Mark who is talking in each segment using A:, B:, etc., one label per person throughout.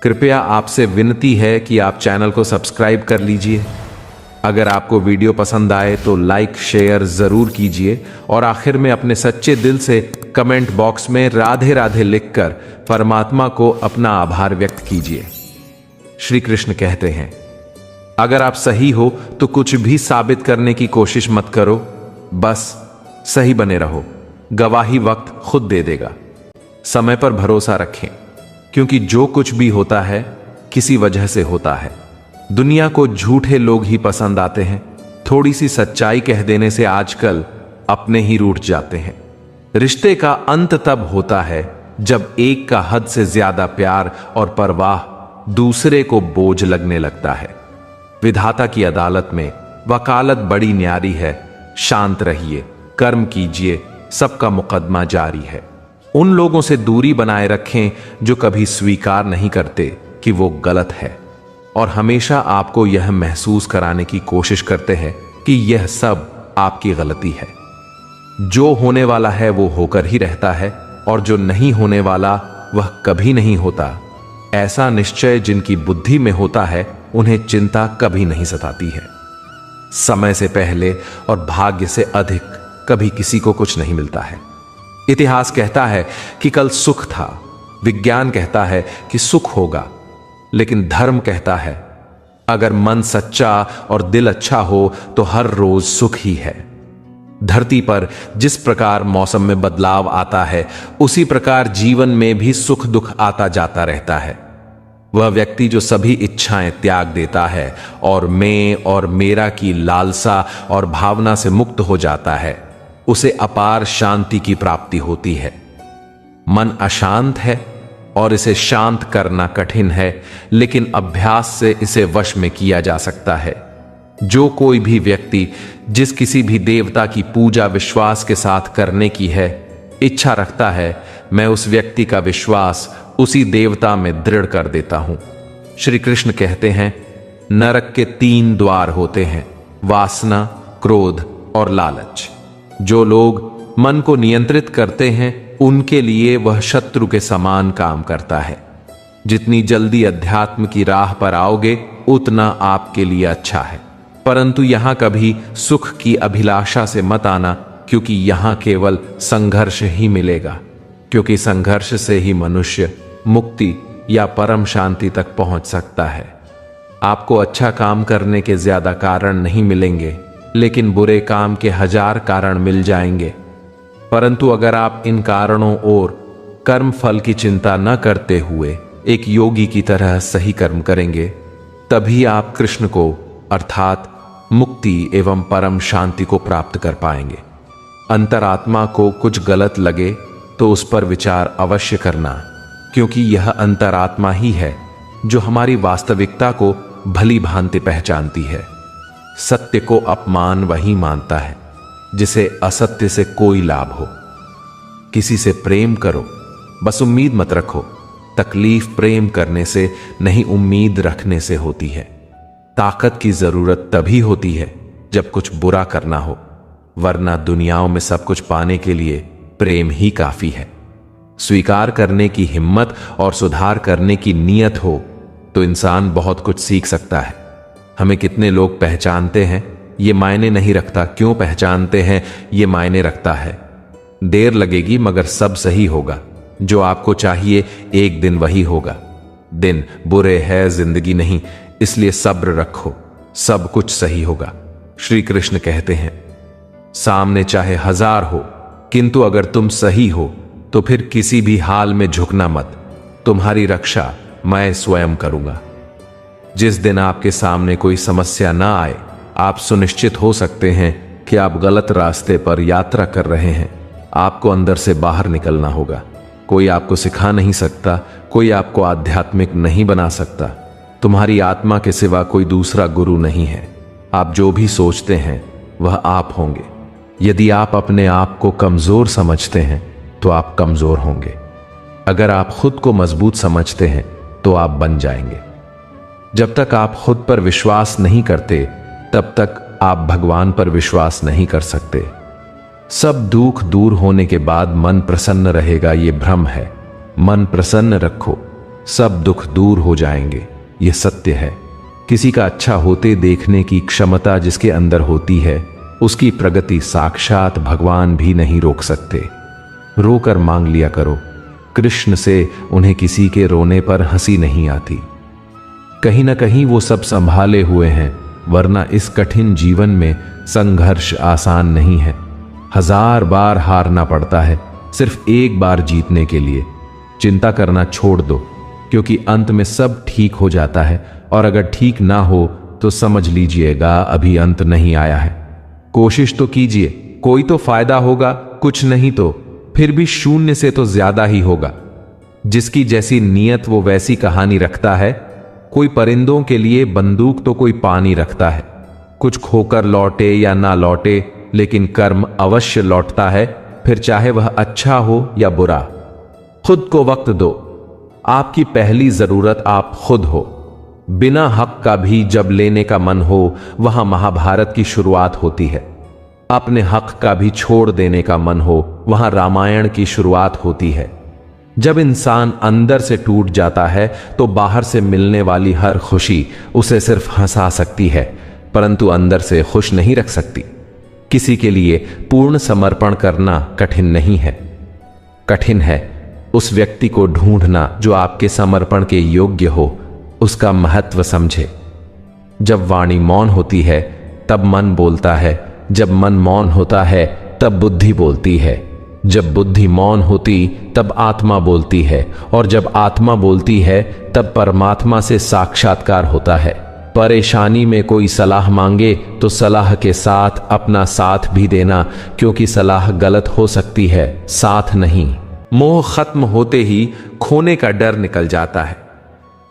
A: कृपया आपसे विनती है कि आप चैनल को सब्सक्राइब कर लीजिए। अगर आपको वीडियो पसंद आए तो लाइक शेयर जरूर कीजिए और आखिर में अपने सच्चे दिल से कमेंट बॉक्स में राधे राधे लिखकर परमात्मा को अपना आभार व्यक्त कीजिए। श्री कृष्ण कहते हैं, अगर आप सही हो तो कुछ भी साबित करने की कोशिश मत करो, बस सही बने रहो। गवाही वक्त खुद दे देगा। समय पर भरोसा रखें, क्योंकि जो कुछ भी होता है किसी वजह से होता है। दुनिया को झूठे लोग ही पसंद आते हैं। थोड़ी सी सच्चाई कह देने से आजकल अपने ही रूठ जाते हैं। रिश्ते का अंत तब होता है जब एक का हद से ज्यादा प्यार और परवाह दूसरे को बोझ लगने लगता है। विधाता की अदालत में वकालत बड़ी न्यारी है। शांत रहिए, कर्म कीजिए, सबका मुकदमा जारी है। उन लोगों से दूरी बनाए रखें जो कभी स्वीकार नहीं करते कि वो गलत है और हमेशा आपको यह महसूस कराने की कोशिश करते हैं कि यह सब आपकी गलती है। जो होने वाला है वो होकर ही रहता है और जो नहीं होने वाला वह कभी नहीं होता। ऐसा निश्चय जिनकी बुद्धि में होता है उन्हें चिंता कभी नहीं सताती है। समय से पहले और भाग्य से अधिक कभी किसी को कुछ नहीं मिलता है। इतिहास कहता है कि कल सुख था, विज्ञान कहता है कि सुख होगा, लेकिन धर्म कहता है अगर मन सच्चा और दिल अच्छा हो तो हर रोज सुख ही है। धरती पर जिस प्रकार मौसम में बदलाव आता है उसी प्रकार जीवन में भी सुख दुख आता जाता रहता है। वह व्यक्ति जो सभी इच्छाएं त्याग देता है और मैं और मेरा की लालसा और भावना से मुक्त हो जाता है, उसे अपार शांति की प्राप्ति होती है। मन अशांत है और इसे शांत करना कठिन है, लेकिन अभ्यास से इसे वश में किया जा सकता है। जो कोई भी व्यक्ति जिस किसी भी देवता की पूजा विश्वास के साथ करने की है इच्छा रखता है, मैं उस व्यक्ति का विश्वास उसी देवता में दृढ़ कर देता हूं। श्री कृष्ण कहते हैं, नरक के 3 द्वार होते हैं, वासना, क्रोध और लालच। जो लोग मन को नियंत्रित करते हैं उनके लिए वह शत्रु के समान काम करता है। जितनी जल्दी अध्यात्म की राह पर आओगे उतना आपके लिए अच्छा है। परंतु यहां कभी सुख की अभिलाषा से मत आना, क्योंकि यहां केवल संघर्ष ही मिलेगा, क्योंकि संघर्ष से ही मनुष्य मुक्ति या परम शांति तक पहुंच सकता है। आपको अच्छा काम करने के ज्यादा कारण नहीं मिलेंगे, लेकिन बुरे काम के 1000 कारण मिल जाएंगे। परंतु अगर आप इन कारणों और कर्म फल की चिंता न करते हुए एक योगी की तरह सही कर्म करेंगे, तभी आप कृष्ण को अर्थात मुक्ति एवं परम शांति को प्राप्त कर पाएंगे। अंतरात्मा को कुछ गलत लगे तो उस पर विचार अवश्य करना, क्योंकि यह अंतरात्मा ही है जो हमारी वास्तविकता को भली भांति पहचानती है। सत्य को अपमान वही मानता है जिसे असत्य से कोई लाभ हो। किसी से प्रेम करो, बस उम्मीद मत रखो। तकलीफ प्रेम करने से नहीं, उम्मीद रखने से होती है। ताकत की जरूरत तभी होती है जब कुछ बुरा करना हो, वरना दुनियाओं में सब कुछ पाने के लिए प्रेम ही काफी है। स्वीकार करने की हिम्मत और सुधार करने की नीयत हो तो इंसान बहुत कुछ सीख सकता है। हमें कितने लोग पहचानते हैं ये मायने नहीं रखता, क्यों पहचानते हैं ये मायने रखता है। देर लगेगी मगर सब सही होगा। जो आपको चाहिए एक दिन वही होगा। दिन बुरे है, जिंदगी नहीं, इसलिए सब्र रखो, सब कुछ सही होगा। श्री कृष्ण कहते हैं, सामने चाहे 1000 हो, किंतु अगर तुम सही हो तो फिर किसी भी हाल में झुकना मत। तुम्हारी रक्षा मैं स्वयं करूंगा। जिस दिन आपके सामने कोई समस्या ना आए, आप सुनिश्चित हो सकते हैं कि आप गलत रास्ते पर यात्रा कर रहे हैं। आपको अंदर से बाहर निकलना होगा। कोई आपको सिखा नहीं सकता, कोई आपको आध्यात्मिक नहीं बना सकता। तुम्हारी आत्मा के सिवा कोई दूसरा गुरु नहीं है। आप जो भी सोचते हैं वह आप होंगे। यदि आप अपने आप को कमजोर समझते हैं तो आप कमजोर होंगे। अगर आप खुद को मजबूत समझते हैं तो आप बन जाएंगे। जब तक आप खुद पर विश्वास नहीं करते तब तक आप भगवान पर विश्वास नहीं कर सकते। सब दुख दूर होने के बाद मन प्रसन्न रहेगा, ये भ्रम है। मन प्रसन्न रखो, सब दुख दूर हो जाएंगे। यह सत्य है। किसी का अच्छा होते देखने की क्षमता जिसके अंदर होती है, उसकी प्रगति साक्षात भगवान भी नहीं रोक सकते। रोकर मांग लिया करो। कृष्ण से उन्हें किसी के रोने पर हंसी नहीं आती। कहीं ना कहीं वो सब संभाले हुए हैं, वरना इस कठिन जीवन में संघर्ष आसान नहीं है। 1000 बार हारना पड़ता है सिर्फ एक बार जीतने के लिए। चिंता करना छोड़ दो, क्योंकि अंत में सब ठीक हो जाता है, और अगर ठीक ना हो तो समझ लीजिएगा अभी अंत नहीं आया है। कोशिश तो कीजिए, कोई तो फायदा होगा, कुछ नहीं तो फिर भी शून्य से तो ज्यादा ही होगा। जिसकी जैसी नीयत वो वैसी कहानी रखता है। कोई परिंदों के लिए बंदूक तो कोई पानी रखता है। कुछ खोकर लौटे या ना लौटे, लेकिन कर्म अवश्य लौटता है, फिर चाहे वह अच्छा हो या बुरा। खुद को वक्त दो। आपकी पहली जरूरत आप खुद हो। बिना हक का भी जब लेने का मन हो, वहां महाभारत की शुरुआत होती है। अपने हक का भी छोड़ देने का मन हो, वहां रामायण की शुरुआत होती है। जब इंसान अंदर से टूट जाता है तो बाहर से मिलने वाली हर खुशी उसे सिर्फ हंसा सकती है, परंतु अंदर से खुश नहीं रख सकती। किसी के लिए पूर्ण समर्पण करना कठिन नहीं है। कठिन है उस व्यक्ति को ढूंढना जो आपके समर्पण के योग्य हो, उसका महत्व समझे। जब वाणी मौन होती है तब मन बोलता है, जब मन मौन होता है तब बुद्धि बोलती है, जब बुद्धि मौन होती तब आत्मा बोलती है, और जब आत्मा बोलती है तब परमात्मा से साक्षात्कार होता है। परेशानी में कोई सलाह मांगे तो सलाह के साथ अपना साथ भी देना, क्योंकि सलाह गलत हो सकती है, साथ नहीं। मोह खत्म होते ही खोने का डर निकल जाता है।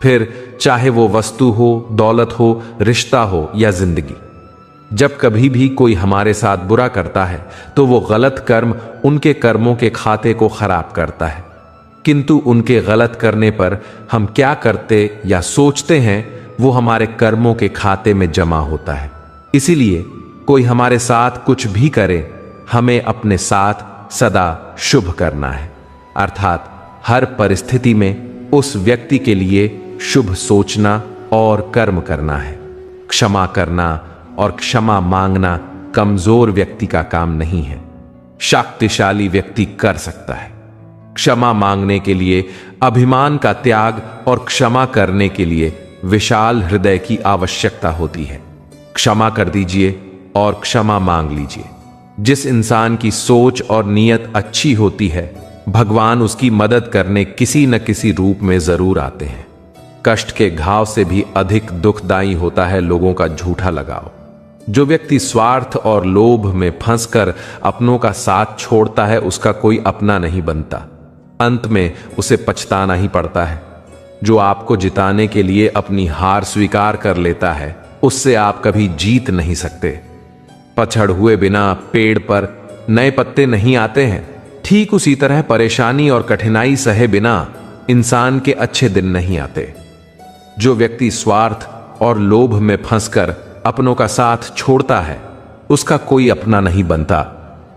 A: फिर चाहे वो वस्तु हो, दौलत हो, रिश्ता हो या जिंदगी। जब कभी भी कोई हमारे साथ बुरा करता है तो वो गलत कर्म उनके कर्मों के खाते को खराब करता है, किंतु उनके गलत करने पर हम क्या करते या सोचते हैं वो हमारे कर्मों के खाते में जमा होता है। इसीलिए कोई हमारे साथ कुछ भी करे, हमें अपने साथ सदा शुभ करना है, अर्थात हर परिस्थिति में उस व्यक्ति के लिए शुभ सोचना और कर्म करना है। क्षमा करना और क्षमा मांगना कमजोर व्यक्ति का काम नहीं है, शक्तिशाली व्यक्ति कर सकता है। क्षमा मांगने के लिए अभिमान का त्याग और क्षमा करने के लिए विशाल हृदय की आवश्यकता होती है। क्षमा कर दीजिए और क्षमा मांग लीजिए। जिस इंसान की सोच और नीयत अच्छी होती है, भगवान उसकी मदद करने किसी न किसी रूप में जरूर आते हैं। कष्ट के घाव से भी अधिक दुखदायी होता है लोगों का झूठा लगाव। जो व्यक्ति स्वार्थ और लोभ में फंसकर अपनों का साथ छोड़ता है, उसका कोई अपना नहीं बनता। अंत में उसे पछताना ही पड़ता है। जो आपको जिताने के लिए अपनी हार स्वीकार कर लेता है, उससे आप कभी जीत नहीं सकते। पछड़ हुए बिना पेड़ पर नए पत्ते नहीं आते हैं। ठीक उसी तरह परेशानी और कठिनाई सहे बिना इंसान के अच्छे दिन नहीं आते। जो व्यक्ति स्वार्थ और लोभ में फंसकर अपनों का साथ छोड़ता है, उसका कोई अपना नहीं बनता।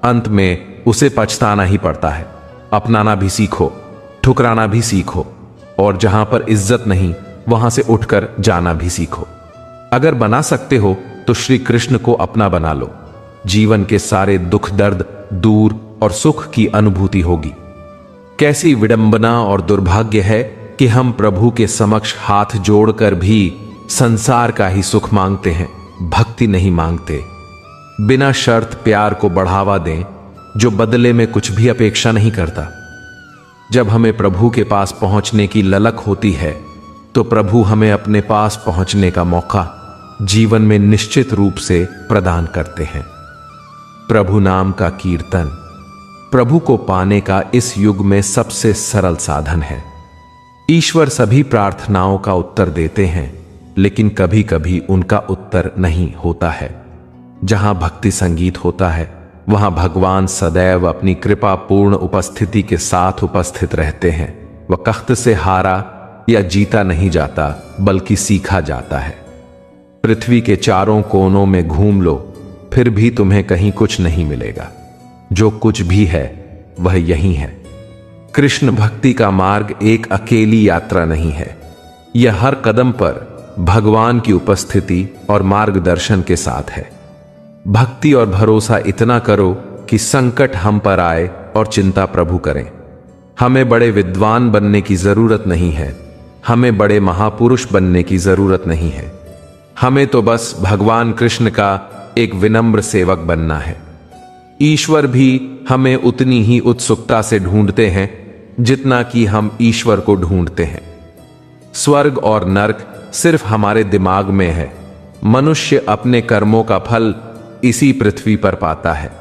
A: अंत में उसे पछताना ही पड़ता है। अपनाना भी सीखो, ठुकराना भी सीखो, और जहां पर इज्जत नहीं वहां से उठकर जाना भी सीखो। अगर बना सकते हो तो श्री कृष्ण को अपना बना लो। जीवन के सारे दुख दर्द दूर और सुख की अनुभूति होगी। कैसी विडंबना और दुर्भाग्य है कि हम प्रभु के समक्ष हाथ जोड़कर भी संसार का ही सुख मांगते हैं, भक्ति नहीं मांगते। बिना शर्त प्यार को बढ़ावा दें, जो बदले में कुछ भी अपेक्षा नहीं करता। जब हमें प्रभु के पास पहुंचने की ललक होती है तो प्रभु हमें अपने पास पहुंचने का मौका जीवन में निश्चित रूप से प्रदान करते हैं। प्रभु नाम का कीर्तन प्रभु को पाने का इस युग में सबसे सरल साधन है। ईश्वर सभी प्रार्थनाओं का उत्तर देते हैं, लेकिन कभी कभी उनका उत्तर नहीं होता है। जहां भक्ति संगीत होता है, वहां भगवान सदैव अपनी कृपा पूर्ण उपस्थिति के साथ उपस्थित रहते हैं। वह कख्त से हारा या जीता नहीं जाता, बल्कि सीखा जाता है। पृथ्वी के चारों कोनों में घूम लो, फिर भी तुम्हें कहीं कुछ नहीं मिलेगा। जो कुछ भी है वह यही है। कृष्ण भक्ति का मार्ग एक अकेली यात्रा नहीं है। यह हर कदम पर भगवान की उपस्थिति और मार्गदर्शन के साथ है। भक्ति और भरोसा इतना करो कि संकट हम पर आए और चिंता प्रभु करें। हमें बड़े विद्वान बनने की जरूरत नहीं है, हमें बड़े महापुरुष बनने की जरूरत नहीं है। हमें तो बस भगवान कृष्ण का एक विनम्र सेवक बनना है। ईश्वर भी हमें उतनी ही उत्सुकता से ढूंढते हैं जितना कि हम ईश्वर को ढूंढते हैं। स्वर्ग और नरक सिर्फ हमारे दिमाग में है। मनुष्य अपने कर्मों का फल इसी पृथ्वी पर पाता है।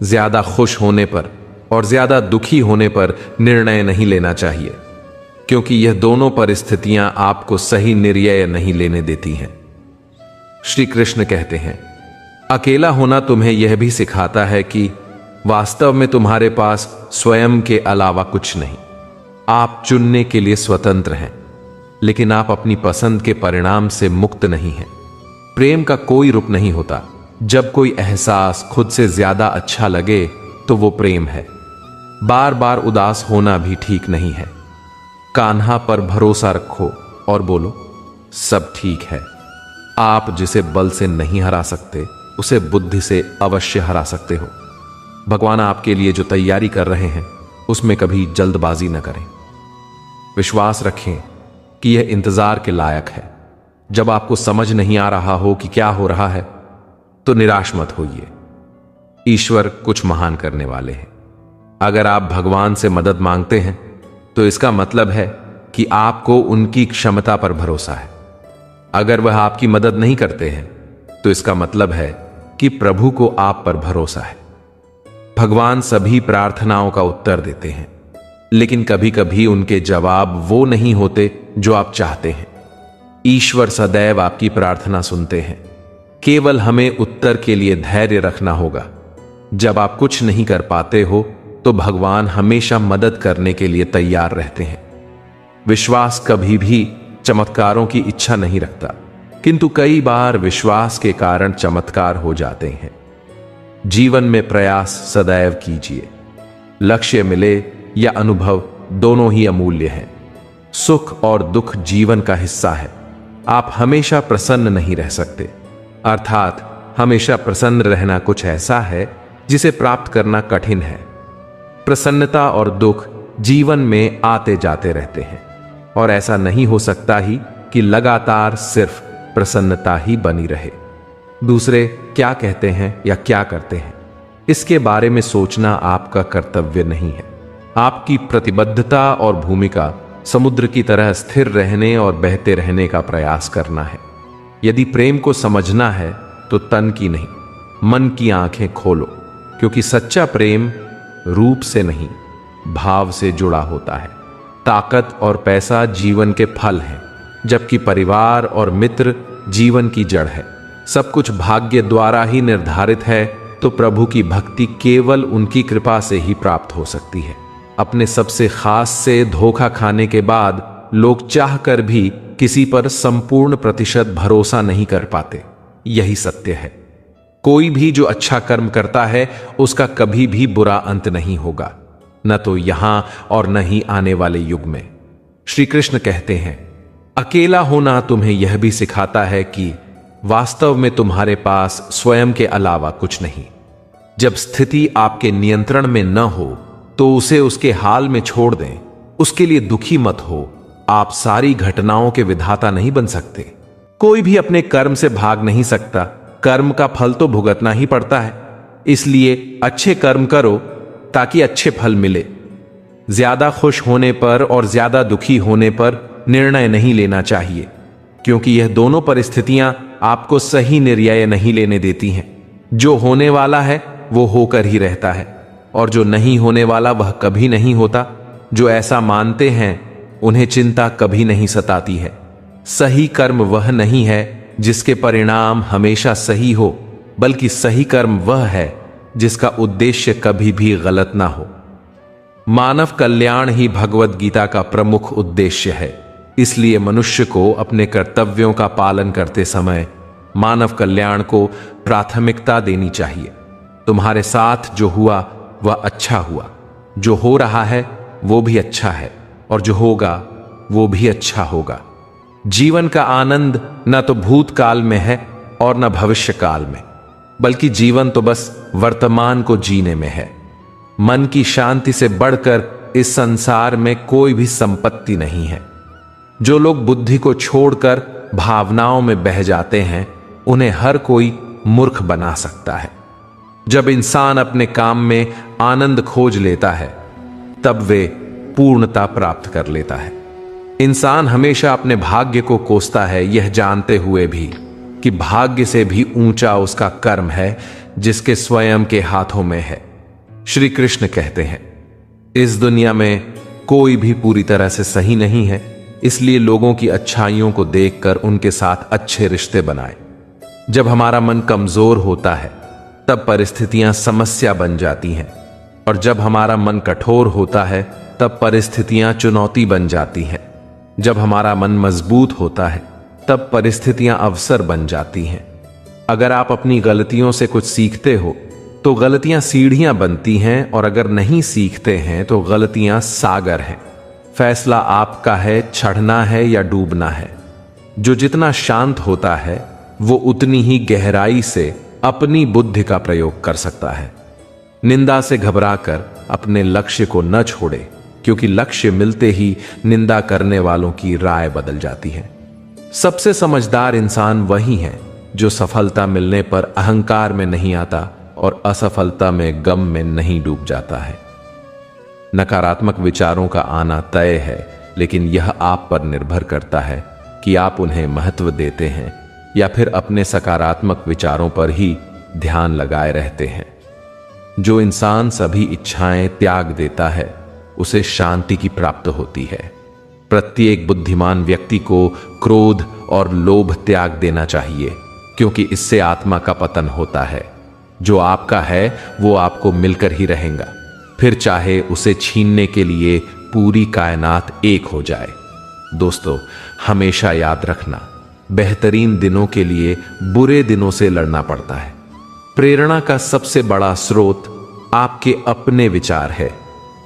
A: ज्यादा खुश होने पर और ज्यादा दुखी होने पर निर्णय नहीं लेना चाहिए, क्योंकि यह दोनों परिस्थितियां आपको सही निर्णय नहीं लेने देती हैं। श्री कृष्ण कहते हैं, अकेला होना तुम्हें यह भी सिखाता है कि वास्तव में तुम्हारे पास स्वयं के अलावा कुछ नहीं। आप चुनने के लिए स्वतंत्र हैं, लेकिन आप अपनी पसंद के परिणाम से मुक्त नहीं हैं। प्रेम का कोई रुख नहीं होता। जब कोई एहसास खुद से ज्यादा अच्छा लगे तो वो प्रेम है। बार बार उदास होना भी ठीक नहीं है। कान्हा पर भरोसा रखो और बोलो, सब ठीक है। आप जिसे बल से नहीं हरा सकते, उसे बुद्धि से अवश्य हरा सकते हो। भगवान आपके लिए जो तैयारी कर रहे हैं, उसमें कभी जल्दबाजी न करें। विश्वास रखें कि यह इंतजार के लायक है। जब आपको समझ नहीं आ रहा हो कि क्या हो रहा है, तो निराश मत होइए। ईश्वर कुछ महान करने वाले हैं। अगर आप भगवान से मदद मांगते हैं, तो इसका मतलब है कि आपको उनकी क्षमता पर भरोसा है। अगर वह आपकी मदद नहीं करते हैं, तो इसका मतलब है कि प्रभु को आप पर भरोसा है। भगवान सभी प्रार्थनाओं का उत्तर देते हैं, लेकिन कभी कभी उनके जवाब वो नहीं होते जो आप चाहते हैं। ईश्वर सदैव आपकी प्रार्थना सुनते हैं। केवल हमें उत्तर के लिए धैर्य रखना होगा। जब आप कुछ नहीं कर पाते हो, तो भगवान हमेशा मदद करने के लिए तैयार रहते हैं। विश्वास कभी भी चमत्कारों की इच्छा नहीं रखता, किंतु कई बार विश्वास के कारण चमत्कार हो जाते हैं। जीवन में प्रयास सदैव कीजिए। लक्ष्य मिले या अनुभव, दोनों ही अमूल्य हैं। सुख और दुख जीवन का हिस्सा है। आप हमेशा प्रसन्न नहीं रह सकते। अर्थात हमेशा प्रसन्न रहना कुछ ऐसा है जिसे प्राप्त करना कठिन है। प्रसन्नता और दुख जीवन में आते जाते रहते हैं, और ऐसा नहीं हो सकता ही कि लगातार सिर्फ प्रसन्नता ही बनी रहे। दूसरे क्या कहते हैं या क्या करते हैं, इसके बारे में सोचना आपका कर्तव्य नहीं है। आपकी प्रतिबद्धता और भूमिका समुद्र की तरह स्थिर रहने और बहते रहने का प्रयास करना है। यदि प्रेम को समझना है, तो तन की नहीं, मन की आंखें खोलो, क्योंकि सच्चा प्रेम रूप से नहीं, भाव से जुड़ा होता है। ताकत और पैसा जीवन के फल हैं, जबकि परिवार और मित्र जीवन की जड़ है। सब कुछ भाग्य द्वारा ही निर्धारित है, तो प्रभु की भक्ति केवल उनकी कृपा से ही प्राप्त हो सकती है। अपने सबसे खास से धोखा खाने के बाद लोग चाहकर भी किसी पर संपूर्ण प्रतिशत भरोसा नहीं कर पाते। यही सत्य है। कोई भी जो अच्छा कर्म करता है, उसका कभी भी बुरा अंत नहीं होगा, न तो यहां और न ही आने वाले युग में। श्री कृष्ण कहते हैं, अकेला होना तुम्हें यह भी सिखाता है कि वास्तव में तुम्हारे पास स्वयं के अलावा कुछ नहीं। जब स्थिति आपके नियंत्रण में न हो, तो उसे उसके हाल में छोड़ दें। उसके लिए दुखी मत हो। आप सारी घटनाओं के विधाता नहीं बन सकते। कोई भी अपने कर्म से भाग नहीं सकता। कर्म का फल तो भुगतना ही पड़ता है। इसलिए अच्छे कर्म करो ताकि अच्छे फल मिले। ज्यादा खुश होने पर और ज्यादा दुखी होने पर निर्णय नहीं लेना चाहिए, क्योंकि यह दोनों परिस्थितियां आपको सही निर्णय नहीं लेने देती हैं। जो होने वाला है वो होकर ही रहता है, और जो नहीं होने वाला वह कभी नहीं होता। जो ऐसा मानते हैं उन्हें चिंता कभी नहीं सताती है। सही कर्म वह नहीं है जिसके परिणाम हमेशा सही हो, बल्कि सही कर्म वह है जिसका उद्देश्य कभी भी गलत ना हो। मानव कल्याण ही भगवत गीता का प्रमुख उद्देश्य है। इसलिए मनुष्य को अपने कर्तव्यों का पालन करते समय मानव कल्याण को प्राथमिकता देनी चाहिए। तुम्हारे साथ जो हुआ वह अच्छा हुआ। जो हो रहा है वो भी अच्छा है, और जो होगा वो भी अच्छा होगा। जीवन का आनंद न तो भूतकाल में है और न भविष्य काल में, बल्कि जीवन तो बस वर्तमान को जीने में है। मन की शांति से बढ़कर इस संसार में कोई भी संपत्ति नहीं है। जो लोग बुद्धि को छोड़कर भावनाओं में बह जाते हैं, उन्हें हर कोई मूर्ख बना सकता है। जब इंसान अपने काम में आनंद खोज लेता है, तब वे पूर्णता प्राप्त कर लेता है। इंसान हमेशा अपने भाग्य को कोसता है, यह जानते हुए भी कि भाग्य से भी ऊंचा उसका कर्म है, जिसके स्वयं के हाथों में है। श्री कृष्ण कहते हैं, इस दुनिया में कोई भी पूरी तरह से सही नहीं है, इसलिए लोगों की अच्छाइयों को देखकर उनके साथ अच्छे रिश्ते बनाए। जब हमारा मन कमजोर होता है, तब परिस्थितियां समस्या बन जाती हैं, और जब हमारा मन कठोर होता है, तब परिस्थितियां चुनौती बन जाती हैं। जब हमारा मन मजबूत होता है, तब परिस्थितियां अवसर बन जाती हैं। अगर आप अपनी गलतियों से कुछ सीखते हो, तो गलतियां सीढ़ियां बनती हैं, और अगर नहीं सीखते हैं तो गलतियां सागर हैं। फैसला आपका है, चढ़ना है या डूबना है। जो जितना शांत होता है, वो उतनी ही गहराई से अपनी बुद्धि का प्रयोग कर सकता है। निंदा से घबराकर अपने लक्ष्य को न छोड़े, क्योंकि लक्ष्य मिलते ही निंदा करने वालों की राय बदल जाती है। सबसे समझदार इंसान वही है जो सफलता मिलने पर अहंकार में नहीं आता और असफलता में गम में नहीं डूब जाता है। नकारात्मक विचारों का आना तय है, लेकिन यह आप पर निर्भर करता है कि आप उन्हें महत्व देते हैं या फिर अपने सकारात्मक विचारों पर ही ध्यान लगाए रहते हैं। जो इंसान सभी इच्छाएं त्याग देता है, उसे शांति की प्राप्त होती है। प्रत्येक बुद्धिमान व्यक्ति को क्रोध और लोभ त्याग देना चाहिए, क्योंकि इससे आत्मा का पतन होता है। जो आपका है वो आपको मिलकर ही रहेगा, फिर चाहे उसे छीनने के लिए पूरी कायनात एक हो जाए। दोस्तों, हमेशा याद रखना, बेहतरीन दिनों के लिए बुरे दिनों से लड़ना पड़ता है। प्रेरणा का सबसे बड़ा स्रोत आपके अपने विचार है,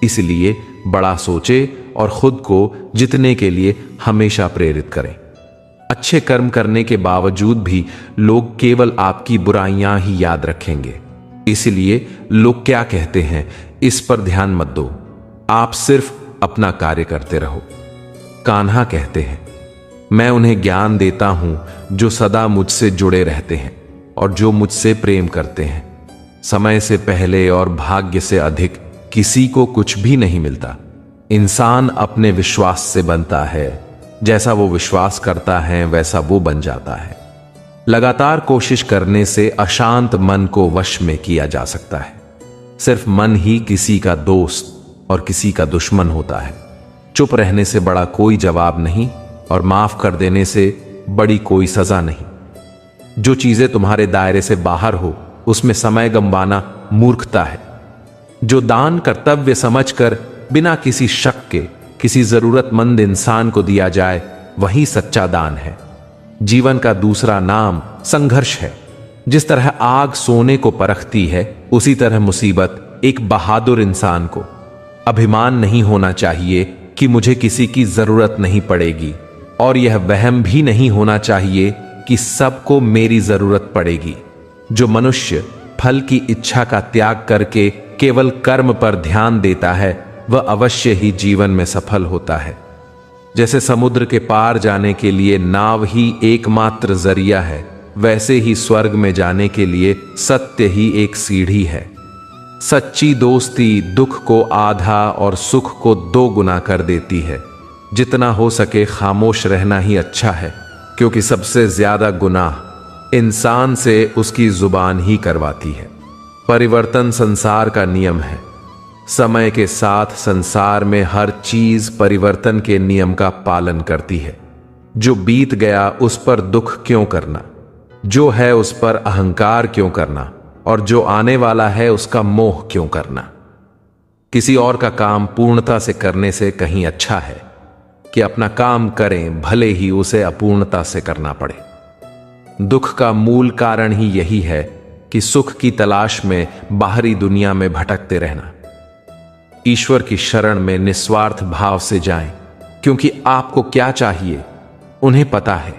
A: इसलिए बड़ा सोचे और खुद को जीतने के लिए हमेशा प्रेरित करें। अच्छे कर्म करने के बावजूद भी लोग केवल आपकी बुराइयां ही याद रखेंगे, इसलिए लोग क्या कहते हैं इस पर ध्यान मत दो, आप सिर्फ अपना कार्य करते रहो। कान्हा कहते हैं, मैं उन्हें ज्ञान देता हूं जो सदा मुझसे जुड़े रहते हैं और जो मुझसे प्रेम करते हैं। समय से पहले और भाग्य से अधिक किसी को कुछ भी नहीं मिलता। इंसान अपने विश्वास से बनता है, जैसा वो विश्वास करता है वैसा वो बन जाता है। लगातार कोशिश करने से अशांत मन को वश में किया जा सकता है। सिर्फ मन ही किसी का दोस्त और किसी का दुश्मन होता है। चुप रहने से बड़ा कोई जवाब नहीं, और माफ कर देने से बड़ी कोई सजा नहीं। जो चीजें तुम्हारे दायरे से बाहर हो, उसमें समय गंवाना मूर्खता है। जो दान कर्तव्य समझकर बिना किसी शक के किसी जरूरतमंद इंसान को दिया जाए, वही सच्चा दान है। जीवन का दूसरा नाम संघर्ष है। जिस तरह आग सोने को परखती है, उसी तरह मुसीबत एक बहादुर इंसान को। अभिमान नहीं होना चाहिए कि मुझे किसी की जरूरत नहीं पड़ेगी, और यह वहम भी नहीं होना चाहिए कि सबको मेरी जरूरत पड़ेगी। जो मनुष्य फल की इच्छा का त्याग करके केवल कर्म पर ध्यान देता है, वह अवश्य ही जीवन में सफल होता है। जैसे समुद्र के पार जाने के लिए नाव ही एकमात्र जरिया है, वैसे ही स्वर्ग में जाने के लिए सत्य ही एक सीढ़ी है। सच्ची दोस्ती दुख को आधा और सुख को 2 गुना कर देती है। जितना हो सके खामोश रहना ही अच्छा है, क्योंकि सबसे ज्यादा गुनाह इंसान से उसकी जुबान ही करवाती है। परिवर्तन संसार का नियम है। समय के साथ संसार में हर चीज परिवर्तन के नियम का पालन करती है। जो बीत गया उस पर दुख क्यों करना, जो है उस पर अहंकार क्यों करना, और जो आने वाला है उसका मोह क्यों करना। किसी और का काम पूर्णता से करने से कहीं अच्छा है कि अपना काम करें, भले ही उसे अपूर्णता से करना पड़े। दुख का मूल कारण ही यही है कि सुख की तलाश में बाहरी दुनिया में भटकते रहना। ईश्वर की शरण में निस्वार्थ भाव से जाएं, क्योंकि आपको क्या चाहिए उन्हें पता है।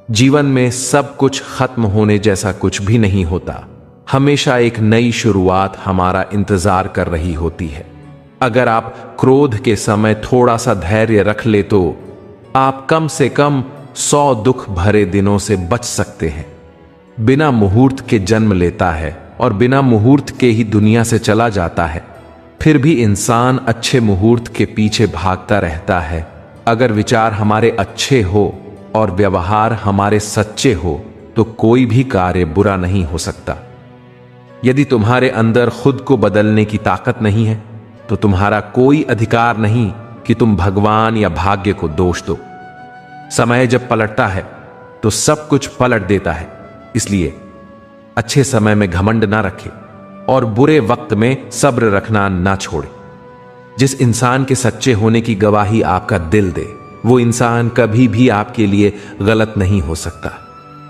A: जीवन में सब कुछ खत्म होने जैसा कुछ भी नहीं होता। हमेशा एक नई शुरुआत हमारा इंतजार कर रही होती है। अगर आप क्रोध के समय थोड़ा सा धैर्य रख ले तो आप कम से कम 100 दुख भरे दिनों से बच सकते हैं। बिना मुहूर्त के जन्म लेता है और बिना मुहूर्त के ही दुनिया से चला जाता है। फिर भी इंसान अच्छे मुहूर्त के पीछे भागता रहता है। अगर विचार हमारे अच्छे हो और व्यवहार हमारे सच्चे हो तो कोई भी कार्य बुरा नहीं हो सकता। यदि तुम्हारे अंदर खुद को बदलने की ताकत नहीं है तो तुम्हारा कोई अधिकार नहीं कि तुम भगवान या भाग्य को दोष दो। समय जब पलटता है तो सब कुछ पलट देता है। इसलिए अच्छे समय में घमंड ना रखे और बुरे वक्त में सब्र रखना ना छोड़े। जिस इंसान के सच्चे होने की गवाही आपका दिल दे, वो इंसान कभी भी आपके लिए गलत नहीं हो सकता।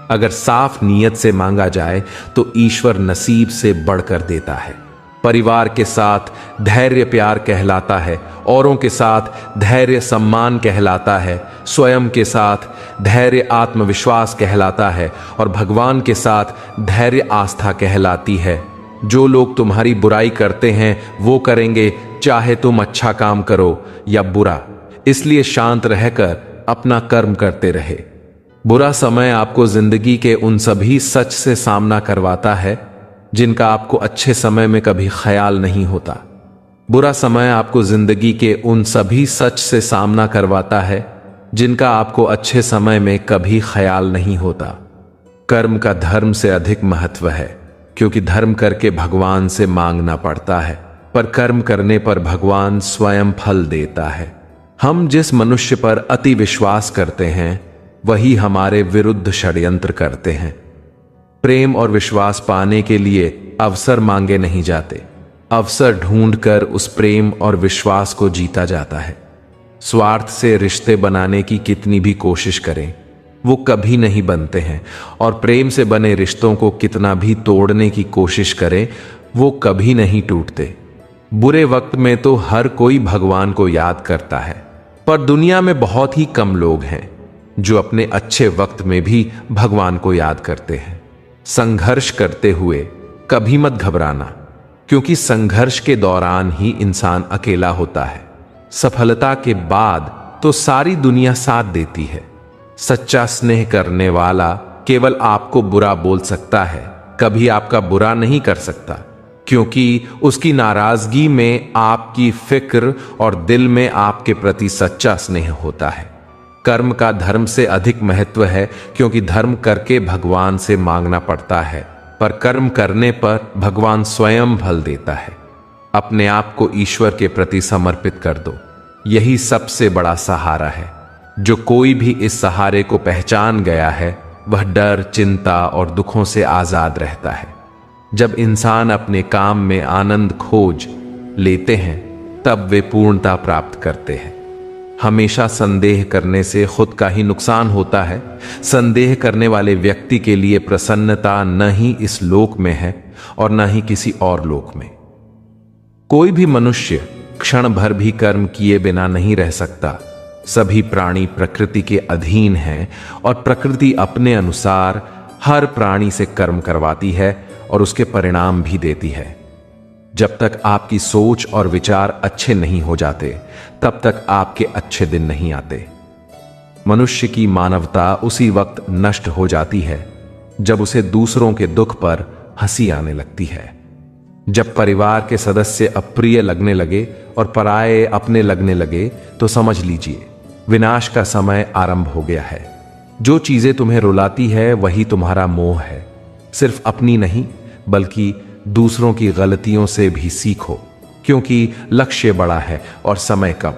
A: अगर साफ नीयत से मांगा जाए तो ईश्वर नसीब से बढ़कर देता है। परिवार के साथ धैर्य प्यार कहलाता है, औरों के साथ धैर्य सम्मान कहलाता है, स्वयं के साथ धैर्य आत्मविश्वास कहलाता है और भगवान के साथ धैर्य आस्था कहलाती है। जो लोग तुम्हारी बुराई करते हैं वो करेंगे, चाहे तुम अच्छा काम करो या बुरा। इसलिए शांत रहकर अपना कर्म करते रहे। बुरा समय आपको जिंदगी के उन सभी सच से सामना करवाता है जिनका आपको अच्छे समय में कभी ख्याल नहीं होता। बुरा समय आपको जिंदगी के उन सभी सच से सामना करवाता है जिनका आपको अच्छे समय में कभी ख्याल नहीं होता। कर्म का धर्म से अधिक महत्व है, क्योंकि धर्म करके भगवान से मांगना पड़ता है, पर कर्म करने पर भगवान स्वयं फल देता है। हम जिस मनुष्य पर अति विश्वास करते हैं वही हमारे विरुद्ध षड्यंत्र करते हैं। प्रेम और विश्वास पाने के लिए अवसर मांगे नहीं जाते, अवसर ढूंढकर उस प्रेम और विश्वास को जीता जाता है। स्वार्थ से रिश्ते बनाने की कितनी भी कोशिश करें वो कभी नहीं बनते हैं, और प्रेम से बने रिश्तों को कितना भी तोड़ने की कोशिश करें वो कभी नहीं टूटते। बुरे वक्त में तो हर कोई भगवान को याद करता है, पर दुनिया में बहुत ही कम लोग हैं जो अपने अच्छे वक्त में भी भगवान को याद करते हैं। संघर्ष करते हुए कभी मत घबराना, क्योंकि संघर्ष के दौरान ही इंसान अकेला होता है। सफलता के बाद तो सारी दुनिया साथ देती है। सच्चा स्नेह करने वाला केवल आपको बुरा बोल सकता है, कभी आपका बुरा नहीं कर सकता, क्योंकि उसकी नाराजगी में आपकी फिक्र और दिल में आपके प्रति सच्चा स्नेह होता है। कर्म का धर्म से अधिक महत्व है, क्योंकि धर्म करके भगवान से मांगना पड़ता है, पर कर्म करने पर भगवान स्वयं फल देता है। अपने आप को ईश्वर के प्रति समर्पित कर दो, यही सबसे बड़ा सहारा है। जो कोई भी इस सहारे को पहचान गया है वह डर, चिंता और दुखों से आजाद रहता है। जब इंसान अपने काम में आनंद खोज लेते हैं तब वे पूर्णता प्राप्त करते हैं। हमेशा संदेह करने से खुद का ही नुकसान होता है। संदेह करने वाले व्यक्ति के लिए प्रसन्नता न ही इस लोक में है और न ही किसी और लोक में। कोई भी मनुष्य क्षण भर भी कर्म किए बिना नहीं रह सकता। सभी प्राणी प्रकृति के अधीन हैं और प्रकृति अपने अनुसार हर प्राणी से कर्म करवाती है और उसके परिणाम भी देती है। जब तक आपकी सोच और विचार अच्छे नहीं हो जाते तब तक आपके अच्छे दिन नहीं आते। मनुष्य की मानवता उसी वक्त नष्ट हो जाती है जब उसे दूसरों के दुख पर हंसी आने लगती है। जब परिवार के सदस्य अप्रिय लगने लगे और पराये अपने लगने लगे तो समझ लीजिए विनाश का समय आरंभ हो गया है। जो चीजें तुम्हें रुलाती है वही तुम्हारा मोह है। सिर्फ अपनी नहीं बल्कि दूसरों की गलतियों से भी सीखो, क्योंकि लक्ष्य बड़ा है और समय कम।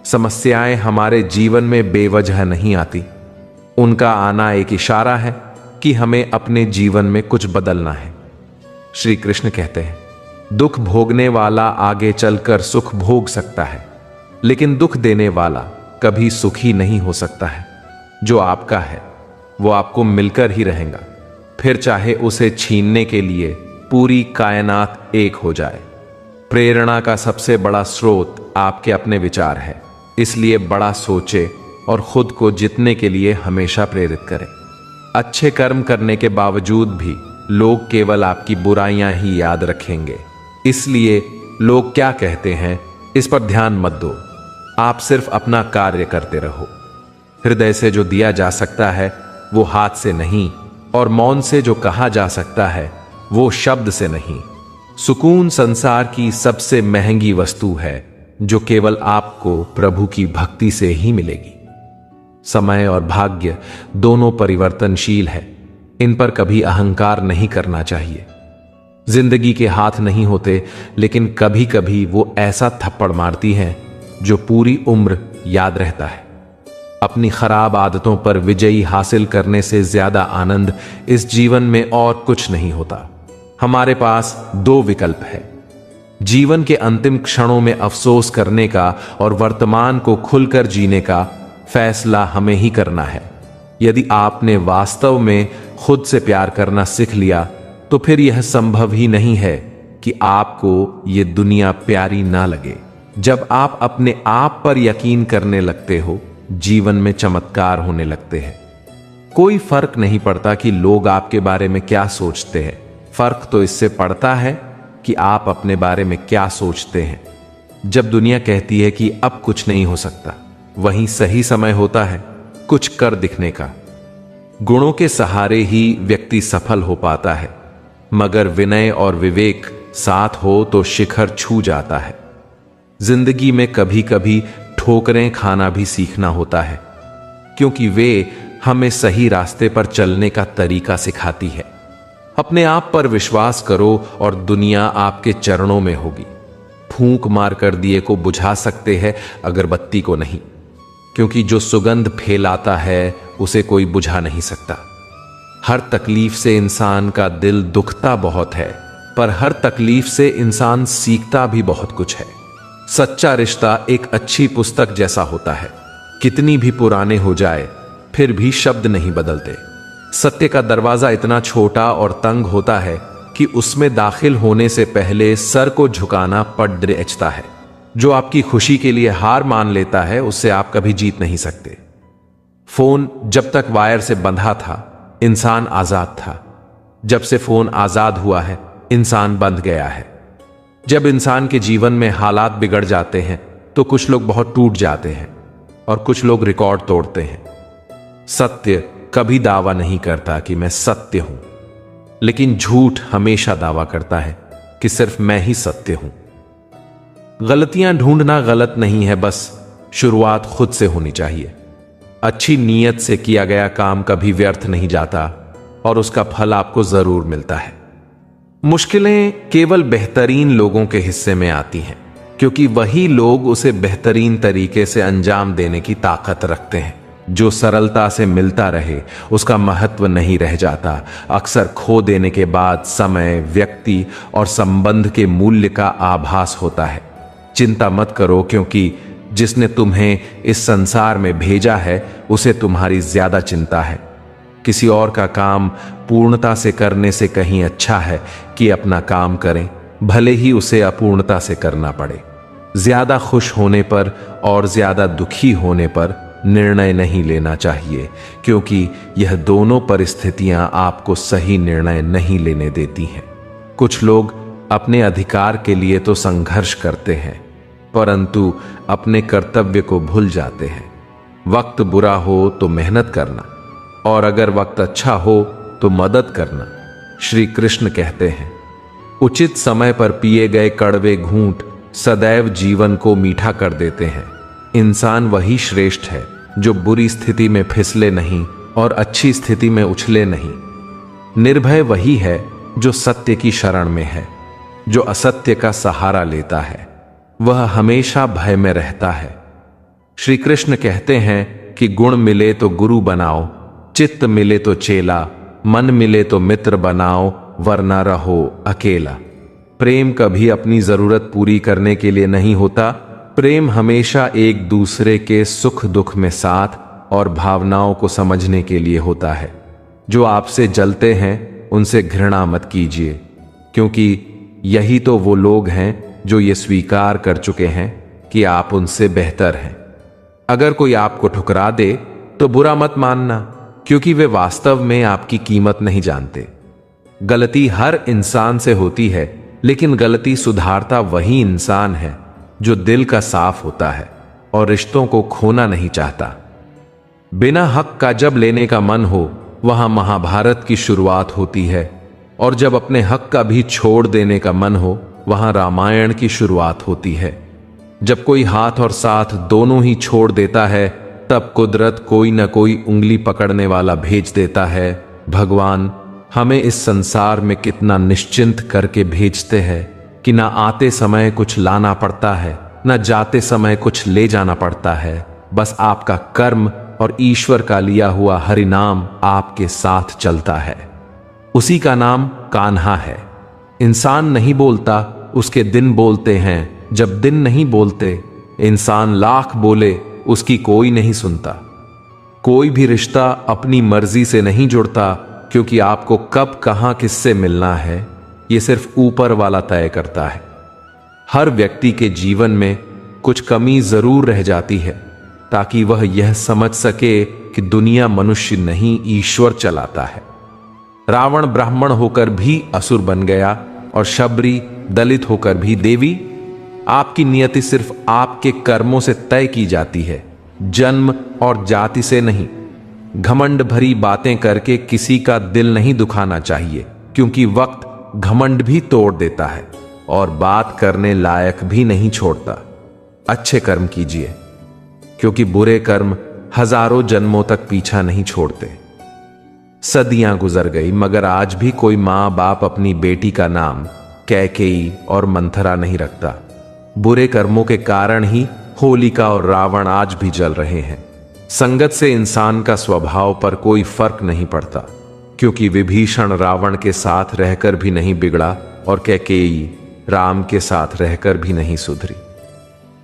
A: समस्याएं हमारे जीवन में बेवजह नहीं आती, उनका आना एक इशारा है कि हमें अपने जीवन में कुछ बदलना है। श्री कृष्ण कहते हैं, दुख भोगने वाला आगे चलकर सुख भोग सकता है, लेकिन दुख देने वाला कभी सुखी नहीं हो सकता है। जो आपका है वो आपको मिलकर ही रहेगा, फिर चाहे उसे छीनने के लिए पूरी कायनात एक हो जाए। प्रेरणा का सबसे बड़ा स्रोत आपके अपने विचार है, इसलिए बड़ा सोचे और खुद को जीतने के लिए हमेशा प्रेरित करें। अच्छे कर्म करने के बावजूद भी लोग केवल आपकी बुराइयां ही याद रखेंगे, इसलिए लोग क्या कहते हैं इस पर ध्यान मत दो। आप सिर्फ अपना कार्य करते रहो। हृदय से जो दिया जा सकता है वो हाथ से नहीं, और मौन से जो कहा जा सकता है वो शब्द से नहीं। सुकून संसार की सबसे महंगी वस्तु है जो केवल आपको प्रभु की भक्ति से ही मिलेगी। समय और भाग्य दोनों परिवर्तनशील है, इन पर कभी अहंकार नहीं करना चाहिए। जिंदगी के हाथ नहीं होते, लेकिन कभी कभी वो ऐसा थप्पड़ मारती है जो पूरी उम्र याद रहता है। अपनी खराब आदतों पर विजयी हासिल करने से ज्यादा आनंद इस जीवन में और कुछ नहीं होता। हमारे पास दो विकल्प है, जीवन के अंतिम क्षणों में अफसोस करने का और वर्तमान को खुलकर जीने का फैसला हमें ही करना है। यदि आपने वास्तव में खुद से प्यार करना सीख लिया तो फिर यह संभव ही नहीं है कि आपको ये दुनिया प्यारी ना लगे। जब आप अपने आप पर यकीन करने लगते हो, जीवन में चमत्कार होने लगते हैं। कोई फर्क नहीं पड़ता कि लोग आपके बारे में क्या सोचते हैं, फर्क तो इससे पड़ता है कि आप अपने बारे में क्या सोचते हैं। जब दुनिया कहती है कि अब कुछ नहीं हो सकता, वहीं सही समय होता है कुछ कर दिखने का। गुणों के सहारे ही व्यक्ति सफल हो पाता है, मगर विनय और विवेक साथ हो तो शिखर छू जाता है। जिंदगी में कभी कभी ठोकरें खाना भी सीखना होता है, क्योंकि वे हमें सही रास्ते पर चलने का तरीका सिखाती है। अपने आप पर विश्वास करो और दुनिया आपके चरणों में होगी। फूंक मारकर दिए को बुझा सकते हैं, अगरबत्ती को नहीं, क्योंकि जो सुगंध फैलाता है उसे कोई बुझा नहीं सकता। हर तकलीफ से इंसान का दिल दुखता बहुत है, पर हर तकलीफ से इंसान सीखता भी बहुत कुछ है। सच्चा रिश्ता एक अच्छी पुस्तक जैसा होता है, कितनी भी पुराने हो जाए फिर भी शब्द नहीं बदलते। सत्य का दरवाजा इतना छोटा और तंग होता है कि उसमें दाखिल होने से पहले सर को झुकाना पड़ द्रेचता है। जो आपकी खुशी के लिए हार मान लेता है उससे आप कभी जीत नहीं सकते। फोन जब तक वायर से बंधा था इंसान आजाद था, जब से फोन आजाद हुआ है इंसान बंध गया है। जब इंसान के जीवन में हालात बिगड़ जाते हैं तो कुछ लोग बहुत टूट जाते हैं और कुछ लोग रिकॉर्ड तोड़ते हैं। सत्य कभी दावा नहीं करता कि मैं सत्य हूं, लेकिन झूठ हमेशा दावा करता है कि सिर्फ मैं ही सत्य हूं। गलतियां ढूंढना गलत नहीं है, बस शुरुआत खुद से होनी चाहिए। अच्छी नीयत से किया गया काम कभी व्यर्थ नहीं जाता और उसका फल आपको जरूर मिलता है। मुश्किलें केवल बेहतरीन लोगों के हिस्से में आती हैं, क्योंकि वही लोग उसे बेहतरीन तरीके से अंजाम देने की ताकत रखते हैं। जो सरलता से मिलता रहे उसका महत्व नहीं रह जाता। अक्सर खो देने के बाद समय, व्यक्ति और संबंध के मूल्य का आभास होता है। चिंता मत करो, क्योंकि जिसने तुम्हें इस संसार में भेजा है उसे तुम्हारी ज्यादा चिंता है। किसी और का काम पूर्णता से करने से कहीं अच्छा है कि अपना काम करें, भले ही उसे अपूर्णता से करना पड़े। ज्यादा खुश होने पर और ज्यादा दुखी होने पर निर्णय नहीं लेना चाहिए, क्योंकि यह दोनों परिस्थितियां आपको सही निर्णय नहीं लेने देती हैं। कुछ लोग अपने अधिकार के लिए तो संघर्ष करते हैं, परंतु अपने कर्तव्य को भूल जाते हैं। वक्त बुरा हो तो मेहनत करना, और अगर वक्त अच्छा हो तो मदद करना। श्री कृष्ण कहते हैं, उचित समय पर पिए गए कड़वे घूंट सदैव जीवन को मीठा कर देते हैं। इंसान वही श्रेष्ठ है जो बुरी स्थिति में फिसले नहीं और अच्छी स्थिति में उछले नहीं। निर्भय वही है जो सत्य की शरण में है। जो असत्य का सहारा लेता है वह हमेशा भय में रहता है। श्री कृष्ण कहते हैं कि गुण मिले तो गुरु बनाओ, चित्त मिले तो चेला, मन मिले तो मित्र बनाओ, वरना रहो अकेला। प्रेम कभी अपनी जरूरत पूरी करने के लिए नहीं होता। प्रेम हमेशा एक दूसरे के सुख दुख में साथ और भावनाओं को समझने के लिए होता है। जो आपसे जलते हैं उनसे घृणा मत कीजिए, क्योंकि यही तो वो लोग हैं जो ये स्वीकार कर चुके हैं कि आप उनसे बेहतर हैं। अगर कोई आपको ठुकरा दे तो बुरा मत मानना, क्योंकि वे वास्तव में आपकी कीमत नहीं जानते। गलती हर इंसान से होती है, लेकिन गलती सुधारता वही इंसान है जो दिल का साफ होता है और रिश्तों को खोना नहीं चाहता। बिना हक का जब लेने का मन हो, वहां महाभारत की शुरुआत होती है, और जब अपने हक का भी छोड़ देने का मन हो, वहां रामायण की शुरुआत होती है। जब कोई हाथ और साथ दोनों ही छोड़ देता है, तब कुदरत कोई न कोई उंगली पकड़ने वाला भेज देता है। भगवान हमें इस संसार में कितना निश्चिंत करके भेजते हैं कि ना आते समय कुछ लाना पड़ता है, न जाते समय कुछ ले जाना पड़ता है। बस आपका कर्म और ईश्वर का लिया हुआ हरिनाम आपके साथ चलता है। उसी का नाम कान्हा है। इंसान नहीं बोलता, उसके दिन बोलते हैं। जब दिन नहीं बोलते, इंसान लाख बोले, उसकी कोई नहीं सुनता। कोई भी रिश्ता अपनी मर्जी से नहीं जुड़ता, क्योंकि आपको कब कहां किससे मिलना है, यह सिर्फ ऊपर वाला तय करता है। हर व्यक्ति के जीवन में कुछ कमी जरूर रह जाती है, ताकि वह यह समझ सके कि दुनिया मनुष्य नहीं, ईश्वर चलाता है। रावण ब्राह्मण होकर भी असुर बन गया और शबरी दलित होकर भी देवी। आपकी नियति सिर्फ आपके कर्मों से तय की जाती है, जन्म और जाति से नहीं। घमंड भरी बातें करके किसी का दिल नहीं दुखाना चाहिए, क्योंकि वक्त घमंड भी तोड़ देता है और बात करने लायक भी नहीं छोड़ता। अच्छे कर्म कीजिए, क्योंकि बुरे कर्म हजारों जन्मों तक पीछा नहीं छोड़ते। सदियां गुजर गई, मगर आज भी कोई मां बाप अपनी बेटी का नाम कैकेयी और मंथरा नहीं रखता। बुरे कर्मों के कारण ही होलिका और रावण आज भी जल रहे हैं। संगत से इंसान का स्वभाव पर कोई फर्क नहीं पड़ता, क्योंकि विभीषण रावण के साथ रहकर भी नहीं बिगड़ा और कैकेयी राम के साथ रहकर भी नहीं सुधरी।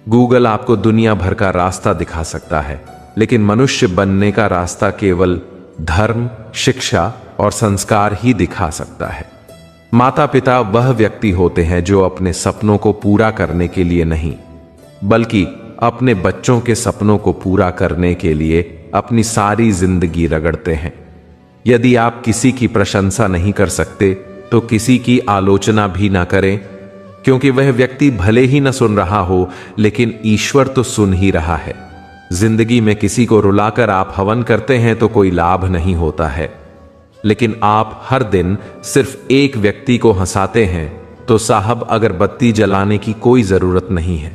A: गूगल आपको दुनिया भर का रास्ता दिखा सकता है, लेकिन मनुष्य बनने का रास्ता केवल धर्म, शिक्षा और संस्कार ही दिखा सकता है। माता पिता वह व्यक्ति होते हैं जो अपने सपनों को पूरा करने के लिए नहीं, बल्कि अपने बच्चों के सपनों को पूरा करने के लिए अपनी सारी जिंदगी रगड़ते हैं। यदि आप किसी की प्रशंसा नहीं कर सकते, तो किसी की आलोचना भी ना करें, क्योंकि वह व्यक्ति भले ही न सुन रहा हो, लेकिन ईश्वर तो सुन ही रहा है। जिंदगी में किसी को रुलाकर आप हवन करते हैं तो कोई लाभ नहीं होता है, लेकिन आप हर दिन सिर्फ एक व्यक्ति को हंसाते हैं, तो साहब अगरबत्ती जलाने की कोई जरूरत नहीं है।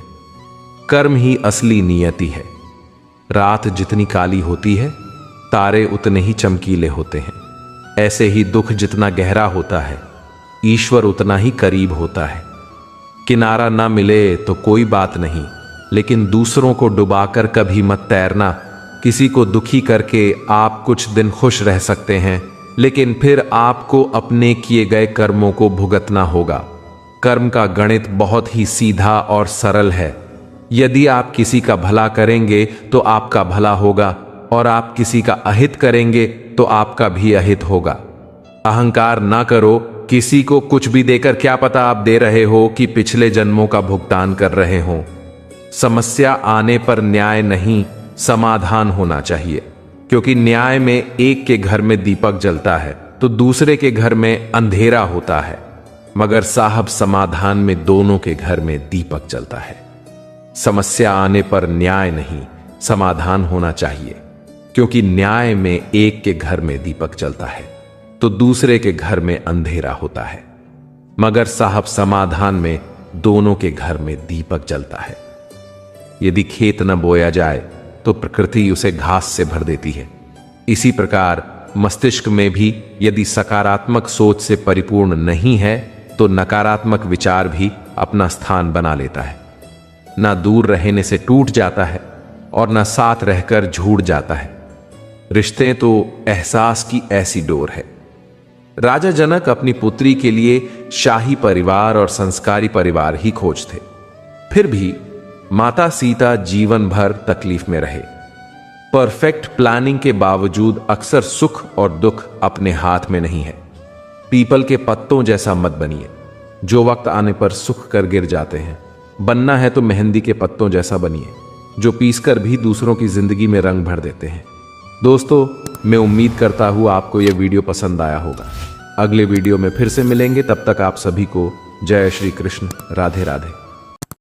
A: कर्म ही असली नियति है। रात जितनी काली होती है, तारे उतने ही चमकीले होते हैं। ऐसे ही दुख जितना गहरा होता है, ईश्वर उतना ही करीब होता है। किनारा ना मिले तो कोई बात नहीं, लेकिन दूसरों को डुबाकर कभी मत तैरना। किसी को दुखी करके आप कुछ दिन खुश रह सकते हैं, लेकिन फिर आपको अपने किए गए कर्मों को भुगतना होगा। कर्म का गणित बहुत ही सीधा और सरल है। यदि आप किसी का भला करेंगे तो आपका भला होगा, और आप किसी का अहित करेंगे तो आपका भी अहित होगा। अहंकार ना करो। किसी को कुछ भी देकर क्या पता आप दे रहे हो कि पिछले जन्मों का भुगतान कर रहे हो। समस्या आने पर न्याय नहीं, समाधान होना चाहिए, क्योंकि न्याय में एक के घर में दीपक जलता है तो दूसरे के घर में अंधेरा होता है, मगर साहब समाधान में दोनों के घर में दीपक जलता है। समस्या आने पर न्याय नहीं, समाधान होना चाहिए, क्योंकि न्याय में एक के घर में दीपक जलता है तो दूसरे के घर में अंधेरा होता है, मगर साहब समाधान में दोनों के घर में दीपक जलता है। यदि खेत न बोया जाए तो प्रकृति उसे घास से भर देती है। इसी प्रकार मस्तिष्क में भी यदि सकारात्मक सोच से परिपूर्ण नहीं है, तो नकारात्मक विचार भी अपना स्थान बना लेता है। ना दूर रहने से टूट जाता है और ना साथ रहकर झूठ जाता है। रिश्ते तो एहसास की ऐसी डोर है। राजा जनक अपनी पुत्री के लिए शाही परिवार और संस्कारी परिवार ही खोजते, फिर भी माता सीता जीवन भर तकलीफ में रहे। परफेक्ट प्लानिंग के बावजूद अक्सर सुख और दुख अपने हाथ में नहीं है। पीपल के पत्तों जैसा मत बनिए। जो वक्त आने पर सुख कर गिर जाते हैं। बनना है तो मेहंदी के पत्तों जैसा बनिए, जो पीसकर भी दूसरों की जिंदगी में रंग भर देते हैं। दोस्तों, मैं उम्मीद करता हूँ आपको यह वीडियो पसंद आया होगा। अगले वीडियो में फिर से मिलेंगे, तब तक आप सभी को जय श्री कृष्ण, राधे राधे।